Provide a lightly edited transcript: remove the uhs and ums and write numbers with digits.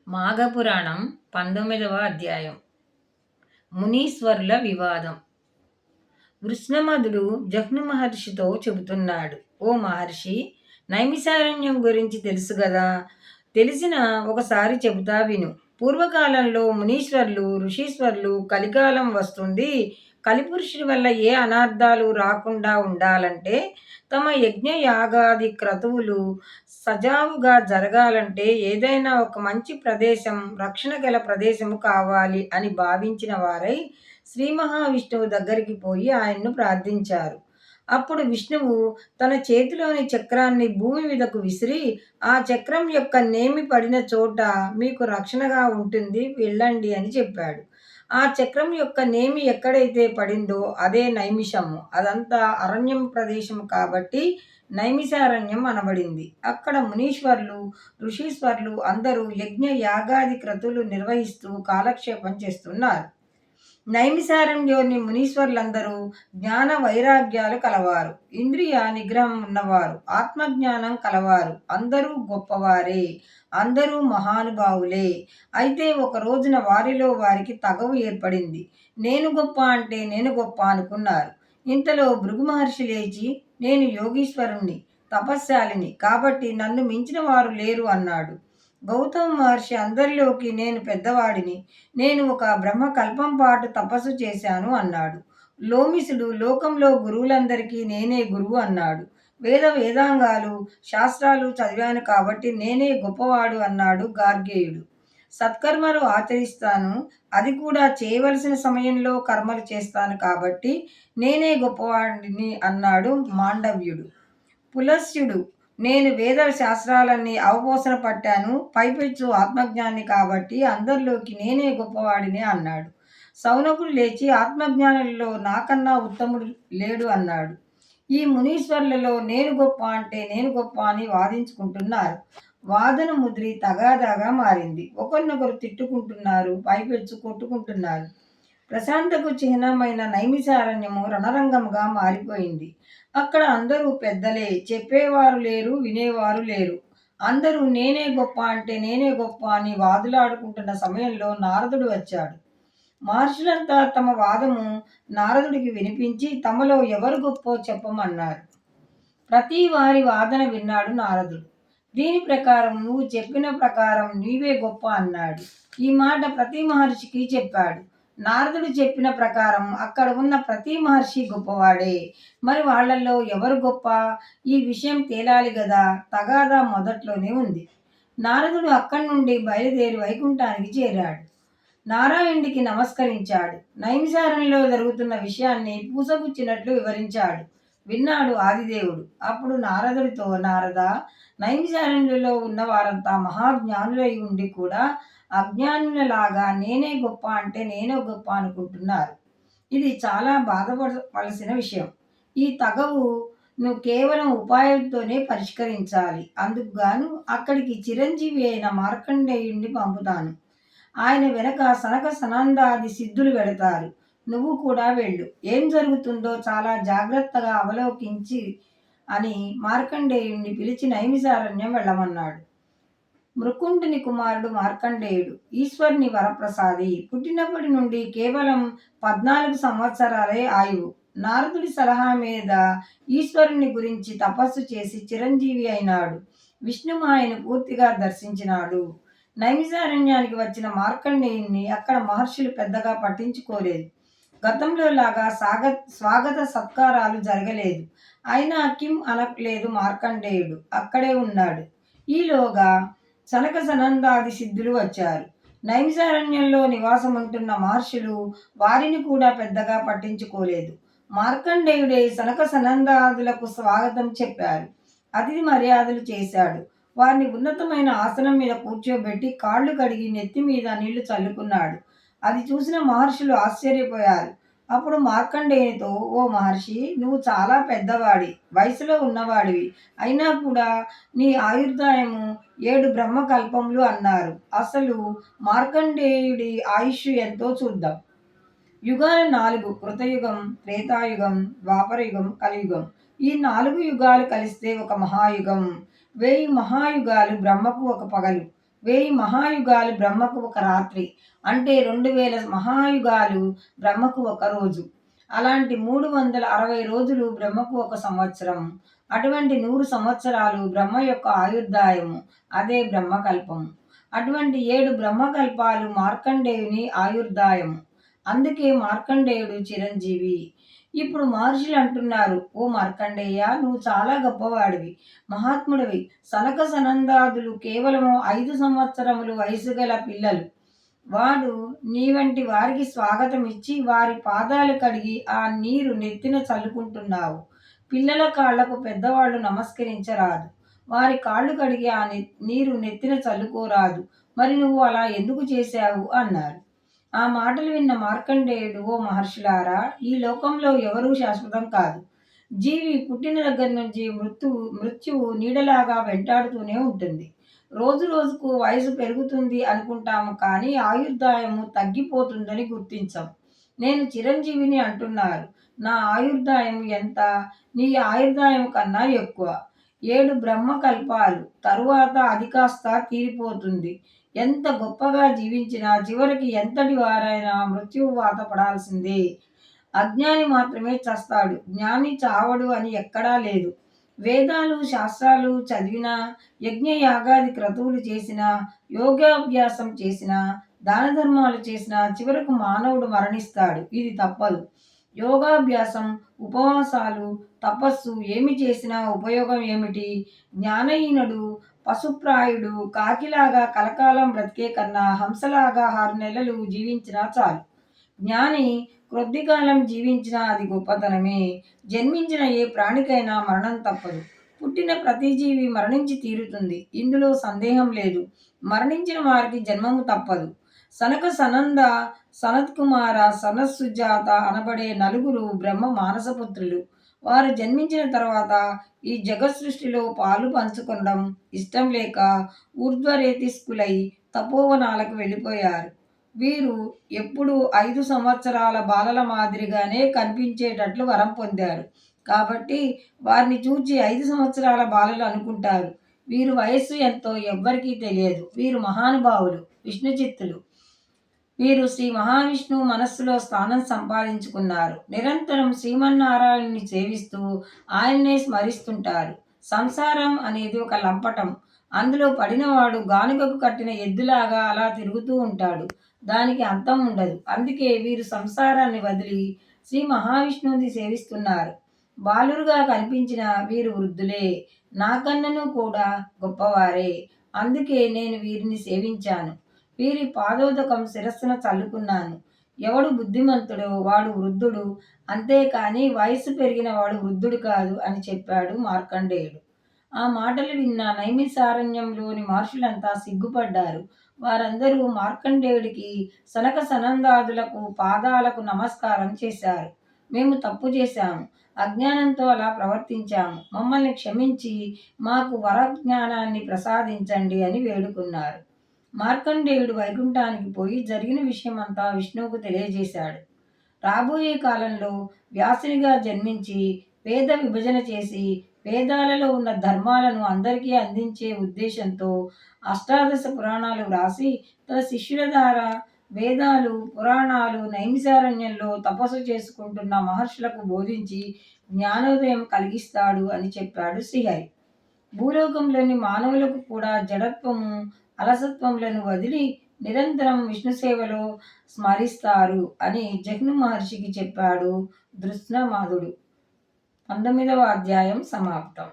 మాఘపురాణం 19వ అధ్యాయం. మునీశ్వరుల వివాదం. వృష్ణమధుడు జహ్ను మహర్షితో చెబుతున్నాడు. ఓ మహర్షి, నైమిసారణ్యం గురించి తెలుసు గదా? తెలిసిన ఒకసారి చెబుతా విను. పూర్వకాలంలో మునీశ్వర్లు, ఋషీశ్వర్లు కలికాలం వస్తుంది, కలిపురుషుడి వల్ల ఏ అనార్థాలు రాకుండా ఉండాలంటే, తమ యజ్ఞ యాగాది క్రతువులు సజావుగా జరగాలంటే ఏదైనా ఒక మంచి ప్రదేశం, రక్షణ గల ప్రదేశము కావాలి అని భావించిన వారై శ్రీ మహావిష్ణువు దగ్గరికి పోయి ఆయన్ను ప్రార్థించారు. అప్పుడు విష్ణువు తన చేతిలోని చక్రాన్ని భూమి మీదకు విసిరి, ఆ చక్రం యొక్క నేమి పడిన చోట మీకు రక్షణగా ఉంటుంది, వెళ్ళండి అని చెప్పాడు. ఆ చక్రం యొక్క నేమి ఎక్కడైతే పడిందో అదే నైమిషము. అదంతా అరణ్యం ప్రదేశం కాబట్టి నైమిసారణ్యం అనబడింది. అక్కడ మునీశ్వర్లు, ఋషీశ్వర్లు అందరూ యజ్ఞ యాగాది క్రతువులు నిర్వహిస్తూ కాలక్షేపం చేస్తున్నారు. నైమిసారణ్యంలోని మునీశ్వర్లందరూ జ్ఞాన వైరాగ్యాలు కలవారు, ఇంద్రియ నిగ్రహం ఉన్నవారు, ఆత్మజ్ఞానం కలవారు, అందరూ గొప్పవారే, అందరూ మహానుభావులే. అయితే ఒక రోజున వారిలో వారికి తగవు ఏర్పడింది. నేను గొప్ప అంటే నేను గొప్ప అనుకున్నారు. ఇంతలో భృగు మహర్షి లేచి, నేను యోగీశ్వరుణ్ణి, తపశ్శాలిని, కాబట్టి నన్ను మించిన వారు లేరు అన్నాడు. గౌతమ మహర్షి అందరిలోకి నేను పెద్దవాడిని, నేను ఒక బ్రహ్మకల్పం పాటు తపస్సు చేశాను అన్నాడు. లోమిసుడు లోకంలో గురువులందరికీ నేనే గురువు అన్నాడు. వేదాంగాలు శాస్త్రాలు చదివాను కాబట్టి నేనే గొప్పవాడు అన్నాడు గార్గేయుడు. సత్కర్మలు ఆచరిస్తాను, అది కూడా చేయవలసిన సమయంలో కర్మలు చేస్తాను కాబట్టి నేనే గొప్పవాడిని అన్నాడు మాండవ్యుడు. పులస్త్యుడు, నేను వేద శాస్త్రాలన్నీ అవపోసన పట్టాను, పైపెచ్చు ఆత్మజ్ఞాని కాబట్టి అందరిలోకి నేనే గొప్పవాడిని అన్నాడు. సౌనకుడు లేచి, ఆత్మజ్ఞానులలో నాకన్నా ఉత్తముడు లేడు అన్నాడు. ఈ మునీశ్వర్లలో నేను గొప్ప అంటే నేను గొప్ప అని వాదించుకుంటున్నారు. వాదన ముద్రి తగాదాగా మారింది. ఒకరినొకరు తిట్టుకుంటున్నారు, పైపెచ్చు కొట్టుకుంటున్నారు. ప్రశాంతకు చిహ్నమైన నైమిసారణ్యము రణరంగంగా మారిపోయింది. అక్కడ అందరూ పెద్దలే, చెప్పేవారు లేరు, వినేవారు లేరు. అందరూ నేనే గొప్ప అంటే నేనే గొప్ప అని వాదులాడుకుంటున్న సమయంలో నారదుడు వచ్చాడు. మహర్షులంతా తమ వాదము నారదుడికి వినిపించి తమలో ఎవరు గొప్పో చెప్పమన్నారు. ప్రతి వారి వాదన విన్నాడు నారదుడు. దీని ప్రకారం నువ్వు చెప్పిన ప్రకారం నీవే గొప్ప అన్నాడు. ఈ మాట ప్రతి మహర్షికి చెప్పాడు. నారదుడు చెప్పిన ప్రకారం అక్కడ ఉన్న ప్రతి మహర్షి గొప్పవాడే. మరి వాళ్లలో ఎవరు గొప్ప? ఈ విషయం తేలాలి గదా. తగాదా మొదట్లోనే ఉంది. నారదుడు అక్కడి నుండి బయలుదేరి వైకుంఠానికి చేరాడు. నారాయణుడికి నమస్కరించాడు. నైమిసారణ్యంలో జరుగుతున్న విషయాన్ని పూసగుచ్చినట్లు వివరించాడు. విన్నాడు ఆదిదేవుడు. అప్పుడు నారదుడితో, నారద, నైమిసారణ్యంలో ఉన్న వారంతా మహాజ్ఞానులై ఉండి కూడా అజ్ఞానులలాగా నేనే గొప్ప అంటే నేనే గొప్ప అనుకుంటున్నారు. ఇది చాలా బాధపడవలసిన విషయం. ఈ తగవు నువ్వు కేవలం ఉపాయంతోనే పరిష్కరించాలి. అందుకు గాను అక్కడికి చిరంజీవి అయిన మార్కండేయుణ్ణి పంపుతాను. ఆయన వెనక సనక సనందాది సిద్ధులు వెళతారు. నువ్వు కూడా వెళ్ళు. ఏం జరుగుతుందో చాలా జాగ్రత్తగా అవలోకించి అని మార్కండేయుణ్ణి పిలిచి నైమిసారణ్యం వెళ్ళమన్నాడు. మృకుండుని కుమారుడు మార్కండేయుడు ఈశ్వరుని వరప్రసాది. పుట్టినప్పటి నుండి కేవలం 14 సంవత్సరాలే ఆయువు. నారదుడి సలహా మీద ఈశ్వరుని గురించి తపస్సు చేసి చిరంజీవి అయినాడు. విష్ణుమాయను పూర్తిగా దర్శించినాడు. నైమిసారణ్యానికి వచ్చిన మార్కండేయుణ్ణి అక్కడ మహర్షులు పెద్దగా పట్టించుకోలేదు. గతంలో లాగా స్వాగత సత్కారాలు జరగలేదు. అయినా కిం అనలేదు మార్కండేయుడు. అక్కడే ఉన్నాడు. ఈలోగా సనక సనందాది సిద్ధులు వచ్చారు. నైమిసారణ్యంలో నివాసం ఉంటున్న మహర్షులు వారిని కూడా పెద్దగా పట్టించుకోలేదు. మార్కండేయుడే సనక సనందాదులకు స్వాగతం చెప్పారు. అతిథి మర్యాదలు చేశాడు. వారిని ఉన్నతమైన ఆసనం మీద కూర్చోబెట్టి కాళ్ళు కడిగి నెత్తి మీద నీళ్లు చల్లుకున్నాడు. అది చూసిన మహర్షులు ఆశ్చర్యపోయారు. అప్పుడు మార్కండేయునితో, ఓ మహర్షి, నువ్వు చాలా పెద్దవాడి, వయసులో ఉన్నవాడివి, అయినా కూడా నీ ఆయుర్దాయము 7 బ్రహ్మకల్పములు అన్నారు. అసలు మార్కండేయుడి ఆయుష్ ఎంతో చూద్దాం. యుగాలు 4: కృతయుగం, త్రేతాయుగం, ద్వాపరయుగం, కలియుగం. ఈ 4 యుగాలు కలిస్తే ఒక మహాయుగం. 1000 మహాయుగాలు బ్రహ్మకు ఒక పగలు. 1000 మహాయుగాలు బ్రహ్మకు ఒక రాత్రి. అంటే 2000 మహాయుగాలు బ్రహ్మకు ఒక రోజు. అలాంటి 360 రోజులు బ్రహ్మకు ఒక సంవత్సరం. అటువంటి 100 సంవత్సరాలు బ్రహ్మ యొక్క ఆయుర్దాయము. అదే బ్రహ్మకల్పము. అటువంటి 7 బ్రహ్మకల్పాలు మార్కండేయుని ఆయుర్దాయము. అందుకే మార్కండేయుడు చిరంజీవి. ఇప్పుడు మహర్షులు అంటున్నారు, ఓ మార్కండేయ, నువ్వు చాలా గొప్పవాడివి, మహాత్ముడివి. సనక సనందాదులు కేవలం 5 సంవత్సరములు వయసు గల పిల్లలు. వాడు నీ వంటి వారికి స్వాగతం ఇచ్చి వారి పాదాలు కడిగి ఆ నీరు నెత్తిన చల్లుకుంటున్నావు. పిల్లల కాళ్లకు పెద్దవాళ్ళు నమస్కరించరాదు. వారి కాళ్ళు కడిగి ఆ నీరు నెత్తిన చల్లుకోరాదు. మరి నువ్వు అలా ఎందుకు చేశావు అన్నారు. ఆ మాటలు విన్న మార్కండేయుడు, ఓ మహర్షులారా, ఈ లోకంలో ఎవరూ శాశ్వతం కాదు. జీవి పుట్టిన దగ్గర నుంచి మృత్యువు నీడలాగా వెంటాడుతూనే ఉంటుంది. రోజు రోజుకు వయసు పెరుగుతుంది అనుకుంటాము, కానీ ఆయుర్దాయము తగ్గిపోతుందని గుర్తించం. నేను చిరంజీవిని అంటున్నారు. నా ఆయుర్దాయం ఎంత? నీ ఆయుర్దాయం కన్నా ఎక్కువ. 7 బ్రహ్మకల్పాలు తరువాత అది కాస్త తీరిపోతుంది. ఎంత గొప్పగా జీవించినా చివరికి ఎంతటి వారైనా మృత్యువు వాత పడాల్సిందే. అజ్ఞాని మాత్రమే చస్తాడు, జ్ఞాని చావడు అని ఎక్కడా లేదు. వేదాలు శాస్త్రాలు చదివినా, యజ్ఞ యాగాది క్రతువులు చేసినా, యోగాభ్యాసం చేసినా, దాన ధర్మాలు చేసినా చివరకు మానవుడు మరణిస్తాడు. ఇది తప్పదు. యోగాభ్యాసం, ఉపవాసాలు, తపస్సు ఏమి చేసినా ఉపయోగం ఏమిటి? జ్ఞానహీనుడు, పశుప్రాయుడు, కాకిలాగా కలకాలం బ్రతికే కన్నా హంసలాగా 6 నెలలు జీవించినా చాలు. జ్ఞాని కొద్ది కాలం జీవించినా అది గొప్పతనమే. జన్మించిన ఏ ప్రాణికైనా మరణం తప్పదు. పుట్టిన ప్రతి జీవి మరణించి తీరుతుంది. ఇందులో సందేహం లేదు. మరణించిన వారికి జన్మము తప్పదు. సనక సనంద, సనత్కుమార, సనత్సుజాత అనబడే నలుగురు బ్రహ్మ మానసపుత్రులు. వారు జన్మించిన తర్వాత ఈ జగత్ సృష్టిలో పాలు పంచుకొనడం ఇష్టం లేక ఊర్ధ్వరేతిస్కులై తపోవనాలకు వెళ్ళిపోయారు. వీరు ఎప్పుడు 5 సంవత్సరాల బాలల మాదిరిగానే కనిపించేటట్లు వరం పొందారు. కాబట్టి వారిని చూచి 5 సంవత్సరాల బాలలు అనుకుంటారు. వీరు వయస్సు ఎంతో ఎవ్వరికీ తెలియదు. వీరు మహానుభావులు, విష్ణుచిత్తులు. వీరు శ్రీ మహావిష్ణువు మనస్సులో స్థానం సంపాదించుకున్నారు. నిరంతరం శ్రీమన్నారాయణుని సేవిస్తూ ఆయన్నే స్మరిస్తుంటారు. సంసారం అనేది ఒక లంపటం. అందులో పడినవాడు గానుగకు కట్టిన ఎద్దులాగా అలా తిరుగుతూ ఉంటాడు. దానికి అంతం ఉండదు. అందుకే వీరు సంసారాన్ని వదిలి శ్రీ మహావిష్ణువుని సేవిస్తున్నారు. బాలురుగా కనిపించిన వీరు వృద్ధులే. నాకన్నను కూడా గొప్పవారే. అందుకే నేను వీరిని సేవించాను. వీరి పాదోదకం శిరస్సున చల్లుకున్నాను. ఎవడు బుద్ధిమంతుడో వాడు వృద్ధుడు, అంతేకాని వయసు పెరిగిన వాడు వృద్ధుడు కాదు అని చెప్పాడు మార్కండేయుడు. ఆ మాటలు విన్న నైమిసారణ్యంలోని మహర్షులంతా సిగ్గుపడ్డారు. వారందరూ మార్కండేయుడికి, సనక సనందాదులకు పాదాలకు నమస్కారం చేశారు. మేము తప్పు చేశాము. అజ్ఞానంతో అలా ప్రవర్తించాము. మమ్మల్ని క్షమించి మాకు వరజ్ఞానాన్ని ప్రసాదించండి అని వేడుకున్నారు. మార్కండేయుడు వైకుంఠానికి పోయి జరిగిన విషయమంతా విష్ణువుకు తెలియజేశాడు. రాబోయే కాలంలో వ్యాసునిగా జన్మించి వేద విభజన చేసి వేదాలలో ఉన్న ధర్మాలను అందరికీ అందించే ఉద్దేశంతో అష్టాదశ పురాణాలు వ్రాసి తన శిష్యుల ద్వారా వేదాలు, పురాణాలు నైమిసారణ్యంలో తపస్సు చేసుకుంటున్న మహర్షులకు బోధించి జ్ఞానోదయం కలిగిస్తాడు అని చెప్పాడు శ్రీహరి. భూలోకంలోని మానవులకు కూడా జడత్వము, అలసత్వములను వదిలి నిరంతరం విష్ణు సేవలో స్మరిస్తారు అని జఘ్ను మహర్షికి చెప్పాడు దృష్ణమాదుడు. 19వ అధ్యాయం సమాప్తం.